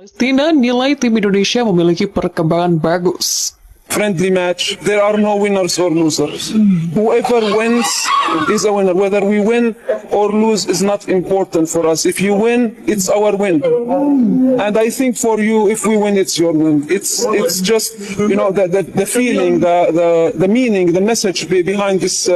Palestina nilai tim Indonesia memiliki perkembangan bagus. Friendly match. There are no winners or losers. Whoever wins is a winner. Whether we win or lose is not important for us. If you win, it's our win. And I think for you, if we win, it's your win. It's just the feeling, the meaning, the message behind this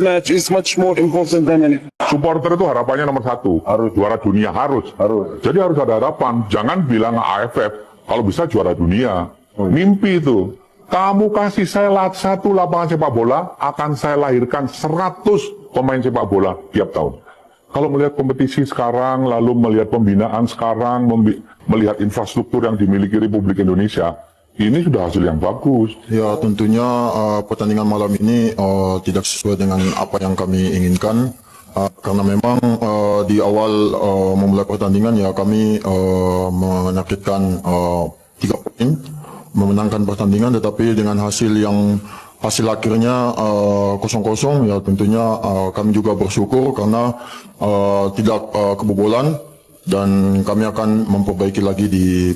match is much more important than anything. Supporter itu harapannya nomor satu, harus juara dunia, harus. Jadi harus ada harapan. Jangan bilang AFF kalau bisa juara dunia. Mimpi itu. Kamu kasih saya satu lapangan sepak bola, akan saya lahirkan 100 pemain sepak bola tiap tahun. Kalau melihat kompetisi sekarang, lalu melihat pembinaan sekarang, melihat infrastruktur yang dimiliki Republik Indonesia, ini sudah hasil yang bagus. Ya tentunya pertandingan malam ini tidak sesuai dengan apa yang kami inginkan. Karena memang di awal memulai pertandingan ya kami menargetkan 3 poin, memenangkan pertandingan, tetapi dengan hasil akhirnya 0-0 ya tentunya kami juga bersyukur karena tidak kebobolan dan kami akan memperbaiki lagi di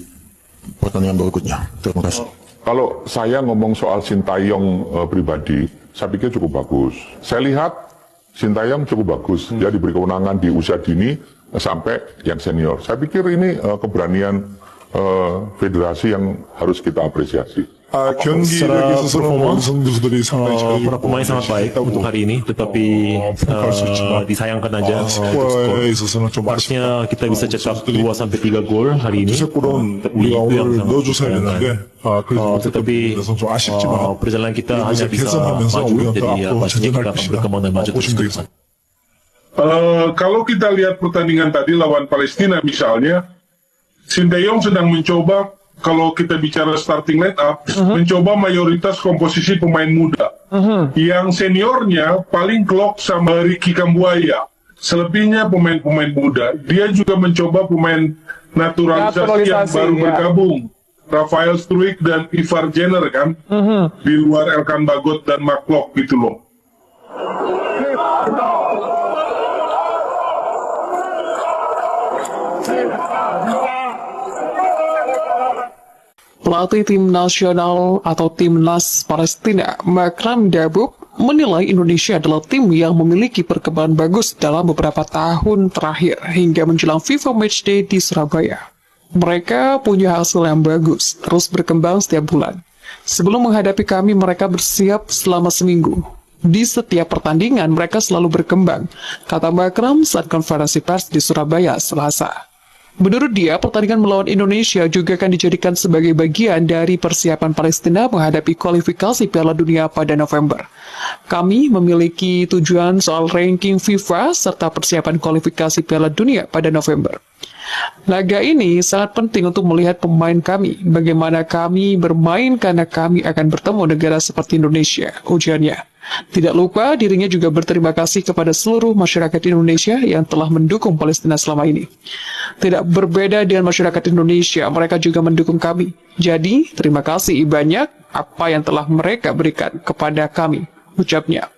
pertandingan berikutnya. Terima kasih. Kalau saya ngomong soal Sintayong pribadi, saya pikir cukup bagus. Saya lihat Sintayong cukup bagus. Dia diberi kewenangan di usia dini sampai yang senior. Saya pikir ini keberanian federasi yang harus kita apresiasi. Secara performance, para pemain sangat baik untuk hari ini, tetapi disayangkan aja. Harusnya kita bisa cetak 2-3 gol hari ini, tapi itu yang sangat disayangkan. Tetapi perjalanan kita hanya bisa maju, jadi pastinya kita akan berkembang dan maju terus ke depan. Kalau kita lihat pertandingan tadi lawan Palestina misalnya, Sintayong sedang mencoba, kalau kita bicara starting line up, mencoba mayoritas komposisi pemain muda. Yang seniornya paling klop sama Ricky Kambuaya. Selebihnya pemain-pemain muda. Dia juga mencoba pemain naturalisasi yang baru bergabung. Rafael Struijk dan Ivar Jenner kan. Di luar Elkan Bagot dan Mark Klok gitu loh. Pelatih tim nasional atau timnas Palestina, Makram Dabuk, menilai Indonesia adalah tim yang memiliki perkembangan bagus dalam beberapa tahun terakhir hingga menjelang FIFA Matchday di Surabaya. Mereka punya hasil yang bagus, terus berkembang setiap bulan. Sebelum menghadapi kami, mereka bersiap selama seminggu. Di setiap pertandingan, mereka selalu berkembang, kata Makram saat konferensi pers di Surabaya, Selasa. Menurut dia, pertandingan melawan Indonesia juga akan dijadikan sebagai bagian dari persiapan Palestina menghadapi kualifikasi Piala Dunia pada November. Kami memiliki tujuan soal ranking FIFA serta persiapan kualifikasi Piala Dunia pada November. Laga ini sangat penting untuk melihat pemain kami, bagaimana kami bermain karena kami akan bertemu negara seperti Indonesia, ujarnya. Tidak lupa, dirinya juga berterima kasih kepada seluruh masyarakat Indonesia yang telah mendukung Palestina selama ini. Tidak berbeda dengan masyarakat Indonesia, mereka juga mendukung kami. Jadi, terima kasih banyak apa yang telah mereka berikan kepada kami, ucapnya.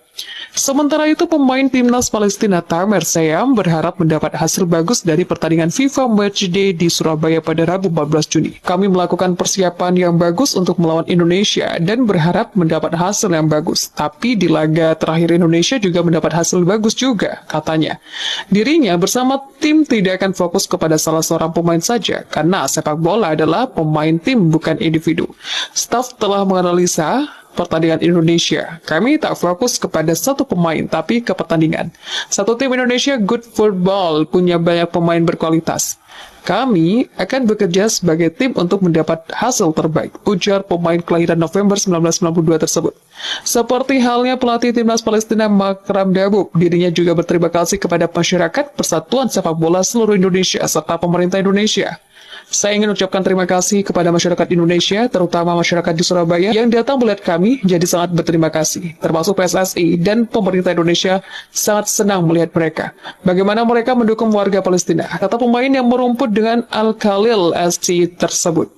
Sementara itu, pemain timnas Palestina Tamer Seyam berharap mendapat hasil bagus dari pertandingan FIFA Matchday di Surabaya pada Rabu 14 Juni. Kami melakukan persiapan yang bagus untuk melawan Indonesia dan berharap mendapat hasil yang bagus. Tapi di laga terakhir Indonesia juga mendapat hasil bagus juga, katanya. Dirinya bersama tim tidak akan fokus kepada salah seorang pemain saja, karena sepak bola adalah pemain tim bukan individu. Staf telah menganalisa pertandingan Indonesia. Kami tak fokus kepada satu pemain, tapi ke pertandingan. Satu tim Indonesia good football, punya banyak pemain berkualitas. Kami akan bekerja sebagai tim untuk mendapat hasil terbaik, ujar pemain kelahiran November 1992 tersebut. Seperti halnya pelatih timnas Palestina Makram Dabuk, dirinya juga berterima kasih kepada masyarakat, Persatuan Sepak Bola seluruh Indonesia, serta pemerintah Indonesia. Saya ingin ucapkan terima kasih kepada masyarakat Indonesia, terutama masyarakat di Surabaya yang datang melihat kami, jadi sangat berterima kasih. Termasuk PSSI dan pemerintah Indonesia sangat senang melihat mereka. Bagaimana mereka mendukung warga Palestina, kata pemain yang merumput dengan Al-Khalil SC tersebut.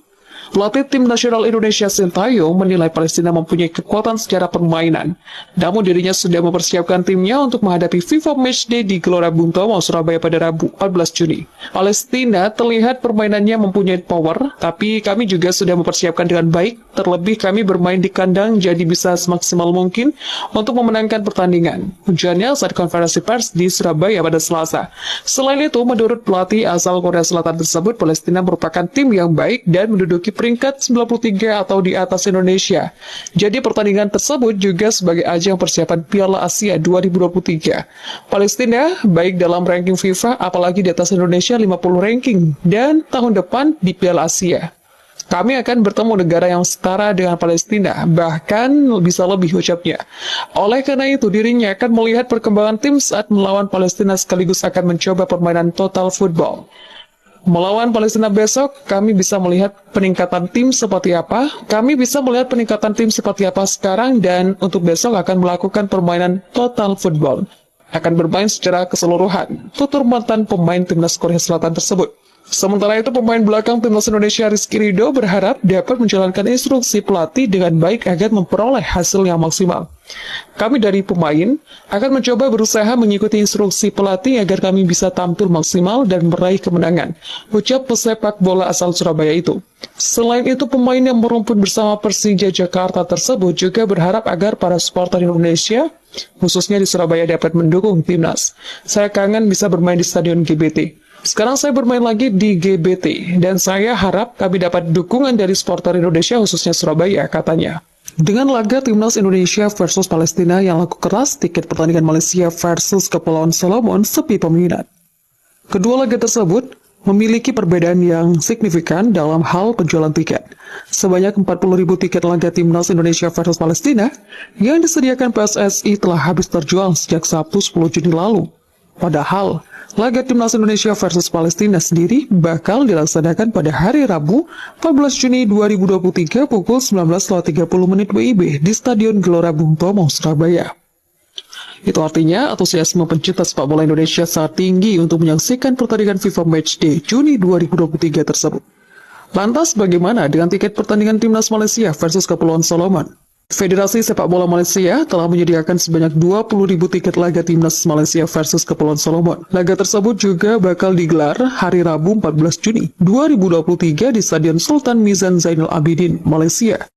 Pelatih tim nasional Indonesia Sintayong menilai Palestina mempunyai kekuatan secara permainan. Namun dirinya sudah mempersiapkan timnya untuk menghadapi FIFA Matchday di Gelora Bung Tomo, Surabaya pada Rabu 14 Juni. Palestina terlihat permainannya mempunyai power, tapi kami juga sudah mempersiapkan dengan baik. Terlebih kami bermain di kandang, jadi bisa semaksimal mungkin untuk memenangkan pertandingan. Ujarnya saat konferensi pers di Surabaya pada Selasa. Selain itu, menurut pelatih asal Korea Selatan tersebut, Palestina merupakan tim yang baik dan menduduki peringkat 93 atau di atas Indonesia. Jadi pertandingan tersebut juga sebagai ajang persiapan Piala Asia 2023. Palestina baik dalam ranking FIFA, apalagi di atas Indonesia 50 ranking, dan tahun depan di Piala Asia. Kami akan bertemu negara yang setara dengan Palestina, bahkan bisa lebih, ucapnya. Oleh karena itu, dirinya akan melihat perkembangan tim saat melawan Palestina sekaligus akan mencoba permainan total football. Melawan Palestina besok, kami bisa melihat peningkatan tim seperti apa. Kami bisa melihat peningkatan tim seperti apa sekarang, dan untuk besok akan melakukan permainan total football. Akan bermain secara keseluruhan, tutur mantan pemain timnas Korea Selatan tersebut. Sementara itu, pemain belakang timnas Indonesia Rizky Ridho berharap dapat menjalankan instruksi pelatih dengan baik agar memperoleh hasil yang maksimal. Kami dari pemain akan mencoba berusaha mengikuti instruksi pelatih agar kami bisa tampil maksimal dan meraih kemenangan, ucap pesepak bola asal Surabaya itu. Selain itu, pemain yang merumput bersama Persija Jakarta tersebut juga berharap agar para supporter Indonesia, khususnya di Surabaya, dapat mendukung timnas. Saya kangen bisa bermain di Stadion GBT. Sekarang saya bermain lagi di GBT, dan saya harap kami dapat dukungan dari supporter Indonesia, khususnya Surabaya, katanya. Dengan laga timnas Indonesia versus Palestina yang laku keras, tiket pertandingan Malaysia versus Kepulauan Solomon sepi peminat. Kedua laga tersebut memiliki perbedaan yang signifikan dalam hal penjualan tiket. Sebanyak 40.000 tiket laga timnas Indonesia versus Palestina yang disediakan PSSI telah habis terjual sejak Sabtu 10 Juni lalu. Padahal, laga timnas Indonesia versus Palestina sendiri bakal dilaksanakan pada hari Rabu 14 Juni 2023 pukul 19.30 WIB di Stadion Gelora Bung Tomo, Surabaya. Itu artinya antusiasme pencinta sepak bola Indonesia sangat tinggi untuk menyaksikan pertandingan FIFA Matchday Juni 2023 tersebut. Lantas bagaimana dengan tiket pertandingan timnas Malaysia versus Kepulauan Solomon? Federasi Sepak Bola Malaysia telah menyediakan sebanyak 20.000 tiket laga timnas Malaysia versus Kepulauan Solomon. Laga tersebut juga bakal digelar hari Rabu 14 Juni 2023 di Stadion Sultan Mizan Zainal Abidin, Malaysia.